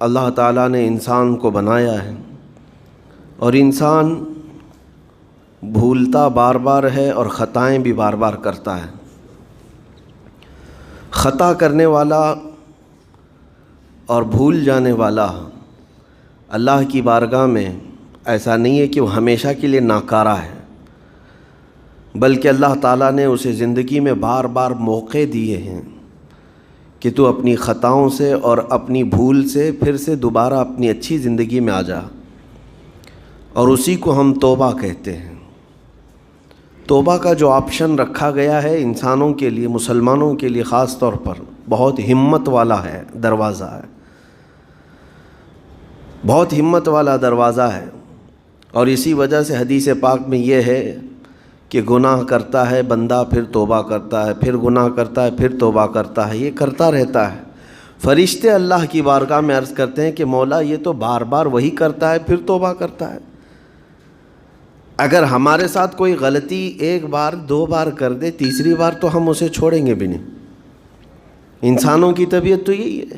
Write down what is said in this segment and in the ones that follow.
اللہ تعالیٰ نے انسان کو بنایا ہے اور انسان بھولتا بار بار ہے اور خطائیں بھی بار بار کرتا ہے۔ خطا کرنے والا اور بھول جانے والا اللہ کی بارگاہ میں ایسا نہیں ہے کہ وہ ہمیشہ کے لیے ناکارہ ہے، بلکہ اللہ تعالیٰ نے اسے زندگی میں بار بار موقع دیے ہیں کہ تو اپنی خطاؤں سے اور اپنی بھول سے پھر سے دوبارہ اپنی اچھی زندگی میں آ جا، اور اسی کو ہم توبہ کہتے ہیں۔ توبہ کا جو آپشن رکھا گیا ہے انسانوں کے لیے، مسلمانوں کے لیے خاص طور پر، بہت ہمت والا ہے دروازہ ہے، بہت ہمت والا دروازہ ہے۔ اور اسی وجہ سے حدیث پاک میں یہ ہے کہ گناہ کرتا ہے بندہ، پھر توبہ کرتا ہے، پھر گناہ کرتا ہے، پھر توبہ کرتا ہے، یہ کرتا رہتا ہے۔ فرشتے اللہ کی بارگاہ میں عرض کرتے ہیں کہ مولا یہ تو بار بار وہی کرتا ہے، پھر توبہ کرتا ہے۔ اگر ہمارے ساتھ کوئی غلطی ایک بار دو بار کر دے، تیسری بار تو ہم اسے چھوڑیں گے بھی نہیں۔ انسانوں کی طبیعت تو یہی ہے،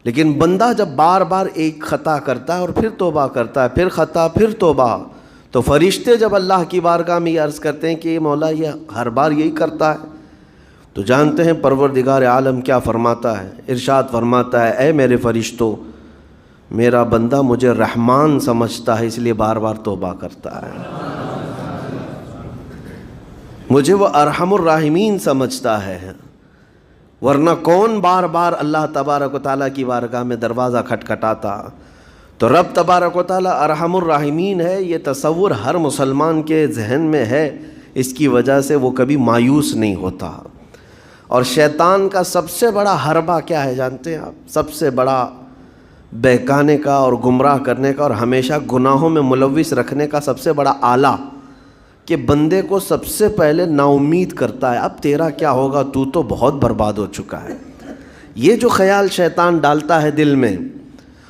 لیکن بندہ جب بار بار ایک خطا کرتا ہے اور پھر توبہ کرتا ہے، پھر خطا پھر توبہ، تو فرشتے جب اللہ کی بارگاہ میں یہ عرض کرتے ہیں کہ مولا یہ ہر بار یہی کرتا ہے، تو جانتے ہیں پروردگار عالم کیا فرماتا ہے؟ ارشاد فرماتا ہے، اے میرے فرشتوں، میرا بندہ مجھے رحمان سمجھتا ہے، اس لیے بار بار توبہ کرتا ہے، مجھے وہ ارحم الراحمین سمجھتا ہے، ورنہ کون بار بار اللہ تبارک و تعالیٰ کی بارگاہ میں دروازہ کھٹکھٹاتا۔ تو رب تبارک و تعالیٰ ارحم الراحمین ہے، یہ تصور ہر مسلمان کے ذہن میں ہے، اس کی وجہ سے وہ کبھی مایوس نہیں ہوتا۔ اور شیطان کا سب سے بڑا حربہ کیا ہے جانتے ہیں آپ؟ سب سے بڑا بہکانے کا اور گمراہ کرنے کا اور ہمیشہ گناہوں میں ملوث رکھنے کا سب سے بڑا آلہ، کہ بندے کو سب سے پہلے نا امید کرتا ہے، اب تیرا کیا ہوگا، تو تو بہت برباد ہو چکا ہے۔ یہ جو خیال شیطان ڈالتا ہے دل میں،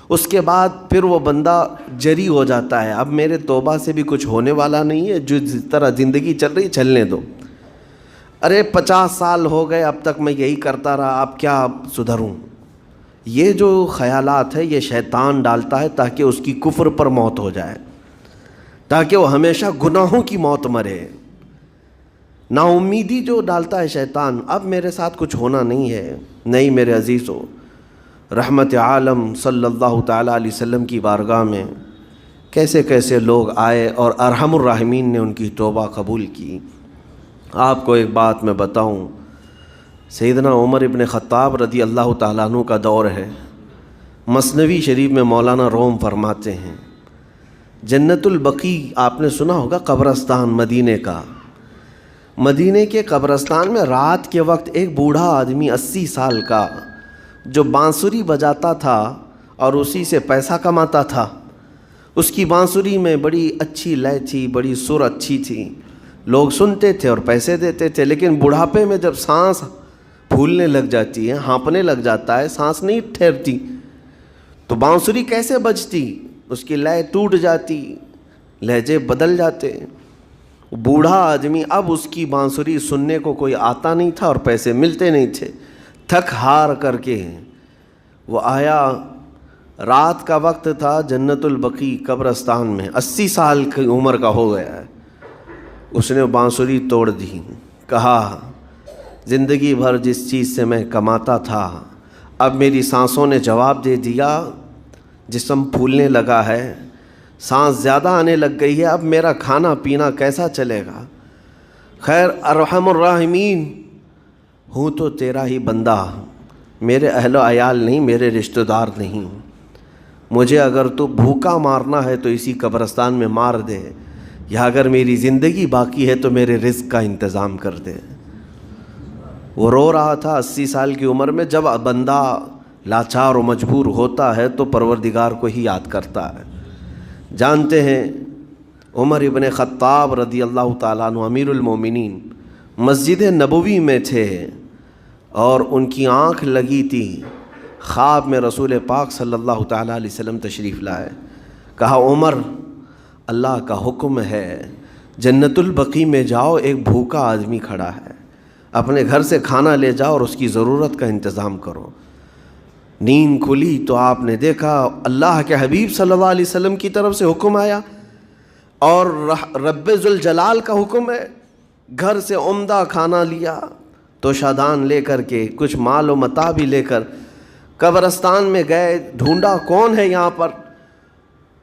اس کے بعد پھر وہ بندہ جری ہو جاتا ہے، اب میرے توبہ سے بھی کچھ ہونے والا نہیں ہے، جو جس طرح زندگی چل رہی چلنے دو، ارے 50 سال ہو گئے اب تک میں یہی کرتا رہا، اب کیا سدھروں۔ یہ جو خیالات ہے یہ شیطان ڈالتا ہے تاکہ اس کی کفر پر موت ہو جائے، تاکہ وہ ہمیشہ گناہوں کی موت مرے۔ نا امیدی جو ڈالتا ہے شیطان، اب میرے ساتھ کچھ ہونا نہیں ہے۔ نہیں میرے عزیزو، رحمت عالم صلی اللہ تعالیٰ علیہ وسلم کی بارگاہ میں کیسے کیسے لوگ آئے اور ارحم الراحمین نے ان کی توبہ قبول کی۔ آپ کو ایک بات میں بتاؤں، سیدنا عمر ابن خطاب رضی اللہ تعالیٰ عنہ کا دور ہے۔ مثنوی شریف میں مولانا روم فرماتے ہیں، جنت البقیع آپ نے سنا ہوگا، قبرستان مدینے کا، مدینے کے قبرستان میں رات کے وقت ایک بوڑھا آدمی 80 سال کا جو بانسری بجاتا تھا اور اسی سے پیسہ کماتا تھا، اس کی بانسری میں بڑی اچھی لے تھی، بڑی سر اچھی تھی، لوگ سنتے تھے اور پیسے دیتے تھے، لیکن بڑھاپے میں جب سانس پھولنے لگ جاتی ہے، ہانپنے لگ جاتا ہے، سانس نہیں ٹھہرتی، تو بانسری کیسے بجتی؟ اس کی لے ٹوٹ جاتی، لہجے بدل جاتے۔ بوڑھا آدمی، اب اس کی بانسری سننے کو کوئی آتا نہیں تھا اور پیسے ملتے نہیں تھے، تھک ہار کر کے وہ آیا، رات کا وقت تھا، جنت البقیع قبرستان میں، 80 سال کی عمر کا ہو گیا ہے، اس نے بانسری توڑ دی، کہا زندگی بھر جس چیز سے میں کماتا تھا اب میری سانسوں نے جواب دے دیا، جسم پھولنے لگا ہے، سانس زیادہ آنے لگ گئی ہے، اب میرا کھانا پینا کیسا چلے گا؟ خیر ارحم الراحمین، ہوں تو تیرا ہی بندہ، میرے اہل و عیال نہیں، میرے رشتہ دار نہیں، مجھے اگر تو بھوکا مارنا ہے تو اسی قبرستان میں مار دے، یا اگر میری زندگی باقی ہے تو میرے رزق کا انتظام کر دے۔ وہ رو رہا تھا 80 سال کی عمر میں۔ جب بندہ لاچار و مجبور ہوتا ہے تو پروردگار کو ہی یاد کرتا ہے۔ جانتے ہیں عمر ابن خطاب رضی اللہ تعالیٰ عنہ امیر المومنین مسجد نبوی میں تھے اور ان کی آنکھ لگی تھی، خواب میں رسول پاک صلی اللہ تعالیٰ علیہ وسلم تشریف لائے، کہا عمر اللہ کا حکم ہے جنت البقیع میں جاؤ، ایک بھوکا آدمی کھڑا ہے، اپنے گھر سے کھانا لے جاؤ اور اس کی ضرورت کا انتظام کرو۔ نیند کھلی تو آپ نے دیکھا اللہ کے حبیب صلی اللہ علیہ وسلم کی طرف سے حکم آیا اور رب ذوالجلال کا حکم ہے. گھر سے عمدہ کھانا لیا تو شادان لے کر کے کچھ مال و متاع بھی لے کر قبرستان میں گئے. ڈھونڈا کون ہے یہاں پر,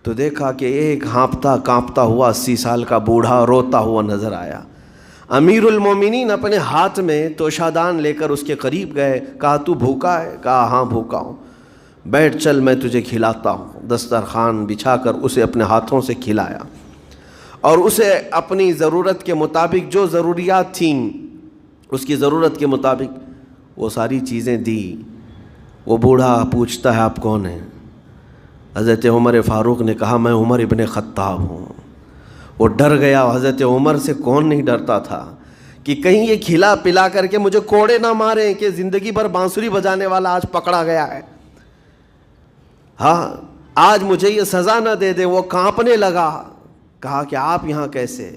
تو دیکھا کہ ایک ہانپتا کانپتا ہوا 80 سال کا بوڑھا روتا ہوا نظر آیا. امیر المومنین اپنے ہاتھ میں توشادان لے کر اس کے قریب گئے. کہا تو بھوکا ہے؟ کہا ہاں بھوکا ہوں. بیٹھ چل میں تجھے کھلاتا ہوں. دسترخوان بچھا کر اسے اپنے ہاتھوں سے کھلایا اور اسے اپنی ضرورت کے مطابق جو ضروریات تھیں اس کی ضرورت کے مطابق وہ ساری چیزیں دی. وہ بوڑھا پوچھتا ہے آپ کون ہیں؟ حضرت عمر فاروق نے کہا میں عمر ابن خطاب ہوں. وہ ڈر گیا. حضرت عمر سے کون نہیں ڈرتا تھا کہ کہیں یہ کھلا پلا کر کے مجھے کوڑے نہ ماریں کہ زندگی بھر بانسری بجانے والا آج پکڑا گیا ہے, ہاں آج مجھے یہ سزا نہ دے دے. وہ کانپنے لگا. کہا کہ آپ یہاں کیسے؟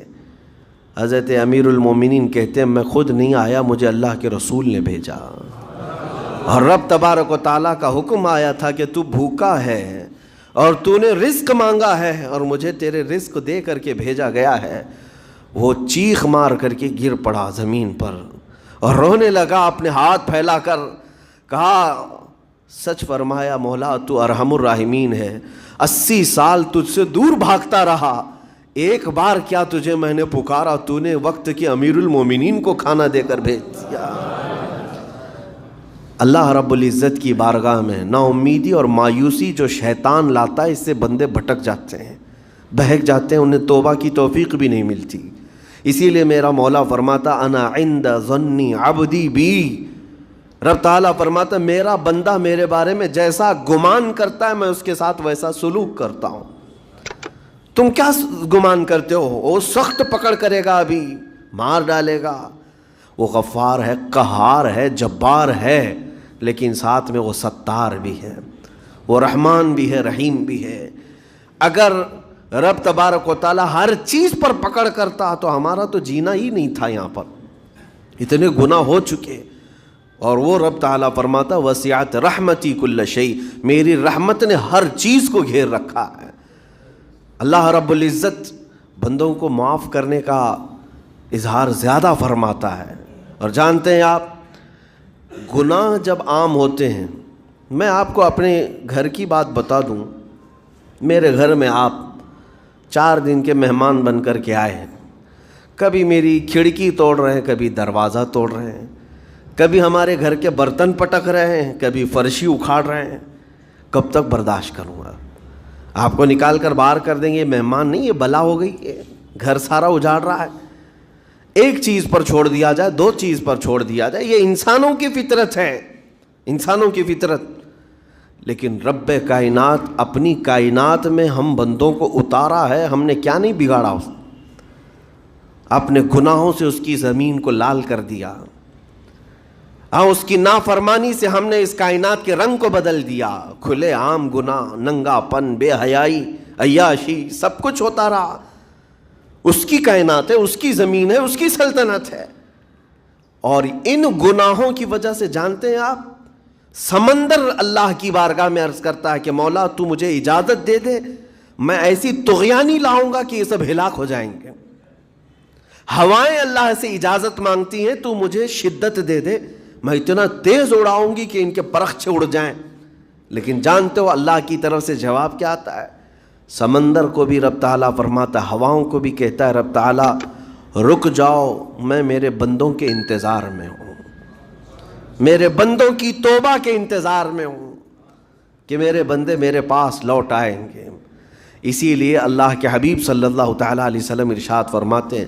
حضرت امیر المومنین کہتے ہیں میں خود نہیں آیا, مجھے اللہ کے رسول نے بھیجا اور رب تبارک و تعالیٰ کا حکم آیا تھا کہ تو بھوکا ہے اور تو نے رزق مانگا ہے اور مجھے تیرے رزق دے کر کے بھیجا گیا ہے. وہ چیخ مار کر کے گر پڑا زمین پر اور رونے لگا اپنے ہاتھ پھیلا کر. کہا سچ فرمایا مولا تو ارحم الراحمین ہے. 80 سال تجھ سے دور بھاگتا رہا, ایک بار کیا تجھے میں نے پکارا, تو نے وقت کے امیر المومنین کو کھانا دے کر بھیج دیا. اللہ رب العزت کی بارگاہ میں نا امیدی اور مایوسی جو شیطان لاتا ہے اس سے بندے بھٹک جاتے ہیں, بہک جاتے ہیں, انہیں توبہ کی توفیق بھی نہیں ملتی. اسی لیے میرا مولا فرماتا انا عند ظنی عبدی بی. رب تعالیٰ فرماتا میرا بندہ میرے بارے میں جیسا گمان کرتا ہے میں اس کے ساتھ ویسا سلوک کرتا ہوں. تم کیا گمان کرتے ہو؟ وہ سخت پکڑ کرے گا, ابھی مار ڈالے گا. وہ غفار ہے, قہار ہے, جبار ہے, لیکن ساتھ میں وہ ستار بھی ہے, وہ رحمان بھی ہے, رحیم بھی ہے. اگر رب تبارک و تعالیٰ ہر چیز پر پکڑ کرتا تو ہمارا تو جینا ہی نہیں تھا. یہاں پر اتنے گناہ ہو چکے. اور وہ رب تعالیٰ فرماتا وسعت رحمتی کل شیء, میری رحمت نے ہر چیز کو گھیر رکھا ہے. اللہ رب العزت بندوں کو معاف کرنے کا اظہار زیادہ فرماتا ہے. اور جانتے ہیں آپ گناہ جب عام ہوتے ہیں, میں آپ کو اپنے گھر کی بات بتا دوں. میرے گھر میں آپ 4 دن کے مہمان بن کر کے آئے ہیں. کبھی میری کھڑکی توڑ رہے ہیں, کبھی دروازہ توڑ رہے ہیں, کبھی ہمارے گھر کے برتن پٹک رہے ہیں, کبھی فرشی اکھاڑ رہے ہیں. کب تک برداشت کروں گا؟ آپ کو نکال کر باہر کر دیں گے. مہمان نہیں, یہ بلا ہو گئی, یہ گھر سارا اجاڑ رہا ہے. ایک چیز پر چھوڑ دیا جائے, 2 چیز پر چھوڑ دیا جائے, یہ انسانوں کی فطرت ہے, انسانوں کی فطرت. لیکن رب کائنات اپنی کائنات میں ہم بندوں کو اتارا ہے, ہم نے کیا نہیں بگاڑا اس اپنے گناہوں سے اس کی زمین کو لال کر دیا. ہاں اس کی نافرمانی سے ہم نے اس کائنات کے رنگ کو بدل دیا. کھلے عام گناہ, ننگا پن, بے حیائی, عیاشی, سب کچھ ہوتا رہا. اس کی کائنات ہے, اس کی زمین ہے, اس کی سلطنت ہے. اور ان گناہوں کی وجہ سے جانتے ہیں آپ سمندر اللہ کی بارگاہ میں عرض کرتا ہے کہ مولا تو مجھے اجازت دے دے, میں ایسی طغیانی لاؤں گا کہ یہ سب ہلاک ہو جائیں گے. ہوائیں اللہ سے اجازت مانگتی ہیں تو مجھے شدت دے دے, میں اتنا تیز اڑاؤں گی کہ ان کے پرخچے اڑ جائیں. لیکن جانتے ہو اللہ کی طرف سے جواب کیا آتا ہے؟ سمندر کو بھی رب تعالیٰ فرماتا ہے, ہواؤں کو بھی کہتا ہے رب تعالیٰ رک جاؤ, میں میرے بندوں کے انتظار میں ہوں, میرے بندوں کی توبہ کے انتظار میں ہوں کہ میرے بندے میرے پاس لوٹ آئیں گے. اسی لیے اللہ کے حبیب صلی اللہ تعالیٰ علیہ وسلم ارشاد فرماتے ہیں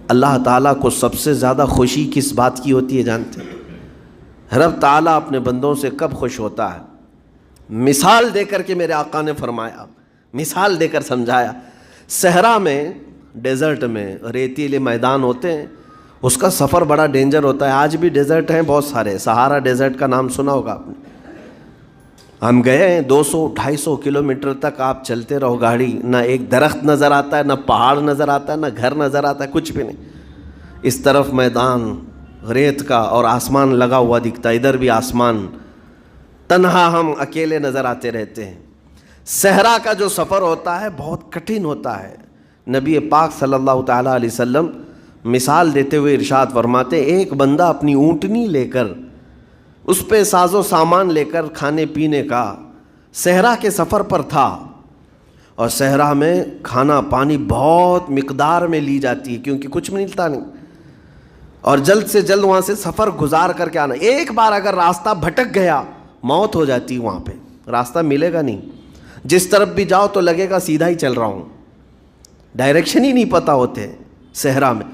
اللہ تعالیٰ کو سب سے زیادہ خوشی کس بات کی ہوتی ہے جانتے ہیں؟ رب تعالیٰ اپنے بندوں سے کب خوش ہوتا ہے؟ مثال دے کر کے میرے آقا نے فرمایا, مثال دے کر سمجھایا. صحرا میں, ڈیزرٹ میں ریتیلے میدان ہوتے ہیں, اس کا سفر بڑا ڈینجر ہوتا ہے. آج بھی ڈیزرٹ ہیں بہت سارے, سہارا ڈیزرٹ کا نام سنا ہوگا آپ نے. ہم گئے ہیں 200-250 کلومیٹر تک آپ چلتے رہو گاڑی, نہ ایک درخت نظر آتا ہے, نہ پہاڑ نظر آتا ہے, نہ گھر نظر آتا ہے, کچھ بھی نہیں. اس طرف میدان ریت کا اور آسمان لگا ہوا دکھتا ہے, ادھر بھی آسمان. تنہا ہم اکیلے نظر آتے رہتے ہیں۔ صحرا کا جو سفر ہوتا ہے بہت کٹھن ہوتا ہے۔ نبی پاک صلی اللہ تعالیٰ علیہ وسلم مثال دیتے ہوئے ارشاد فرماتے، ایک بندہ اپنی اونٹنی لے کر، اس پہ ساز و سامان لے کر کھانے پینے کا صحرا کے سفر پر تھا، اور صحرا میں کھانا پانی بہت مقدار میں لی جاتی ہے کیونکہ کچھ ملتا نہیں، اور جلد سے جلد وہاں سے سفر گزار کر کے آنا۔ ایک بار اگر راستہ بھٹک گیا موت ہو جاتی ہے، وہاں پہ راستہ ملے گا نہیں، جس طرف بھی جاؤ تو لگے گا سیدھا ہی چل رہا ہوں، ڈائریکشن ہی نہیں پتہ ہوتے صحرا میں۔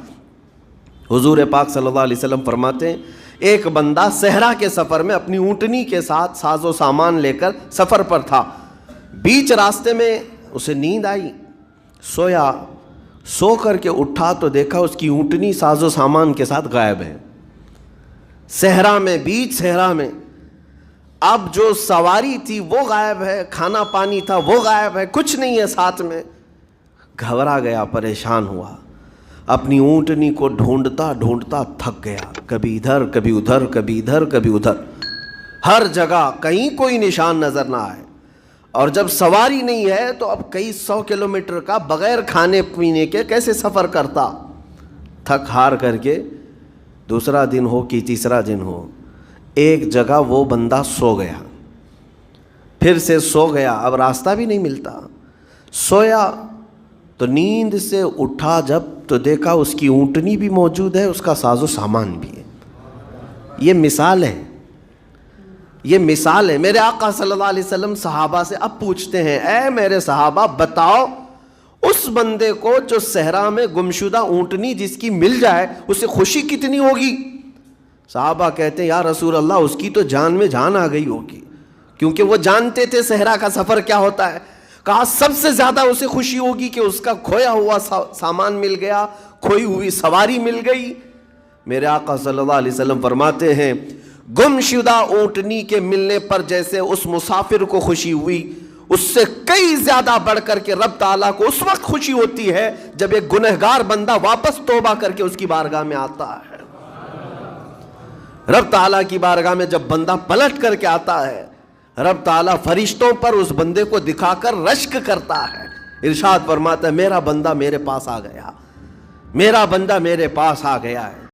حضور پاک صلی اللہ علیہ وسلم فرماتے ہیں ایک بندہ صحرا کے سفر میں اپنی اونٹنی کے ساتھ ساز و سامان لے کر سفر پر تھا، بیچ راستے میں اسے نیند آئی، سویا، سو کر کے اٹھا تو دیکھا اس کی اونٹنی ساز و سامان کے ساتھ غائب ہے، صحرا میں، بیچ صحرا میں۔ اب جو سواری تھی وہ غائب ہے، کھانا پانی تھا وہ غائب ہے، کچھ نہیں ہے ساتھ میں۔ گھبرا گیا، پریشان ہوا، اپنی اونٹنی کو ڈھونڈتا ڈھونڈتا تھک گیا، کبھی ادھر کبھی ادھر، کبھی ادھر کبھی ادھر، ہر جگہ کہیں کوئی نشان نظر نہ آئے۔ اور جب سواری نہیں ہے تو اب کئی 100 کلومیٹر کا بغیر کھانے پینے کے کیسے سفر کرتا؟ تھک ہار کر کے دوسرا دن ہو کہ تیسرا دن ہو، ایک جگہ وہ بندہ سو گیا، پھر سے سو گیا، اب راستہ بھی نہیں ملتا۔ سویا تو نیند سے اٹھا جب تو دیکھا اس کی اونٹنی بھی موجود ہے، اس کا ساز و سامان بھی ہے۔ یہ مثال ہے، یہ مثال ہے۔ میرے آقا صلی اللہ علیہ وسلم صحابہ سے اب پوچھتے ہیں، اے میرے صحابہ بتاؤ اس بندے کو جو صحرا میں گمشدہ اونٹنی جس کی مل جائے اسے خوشی کتنی ہوگی؟ صحابہ کہتے ہیں یا رسول اللہ اس کی تو جان میں جان آ گئی ہوگی، کیونکہ وہ جانتے تھے صحرا کا سفر کیا ہوتا ہے۔ کہا سب سے زیادہ اسے خوشی ہوگی کہ اس کا کھویا ہوا سامان مل گیا، کھوئی ہوئی سواری مل گئی۔ میرے آقا صلی اللہ علیہ وسلم فرماتے ہیں گم شدہ اونٹنی کے ملنے پر جیسے اس مسافر کو خوشی ہوئی، اس سے کئی زیادہ بڑھ کر کے رب تعالیٰ کو اس وقت خوشی ہوتی ہے جب ایک گنہگار بندہ واپس توبہ کر کے اس کی بارگاہ میں آتا ہے۔ رب تعالیٰ کی بارگاہ میں جب بندہ پلٹ کر کے آتا ہے، رب تعالیٰ فرشتوں پر اس بندے کو دکھا کر رشک کرتا ہے، ارشاد فرماتا ہے میرا بندہ میرے پاس آ گیا، میرا بندہ میرے پاس آ گیا ہے۔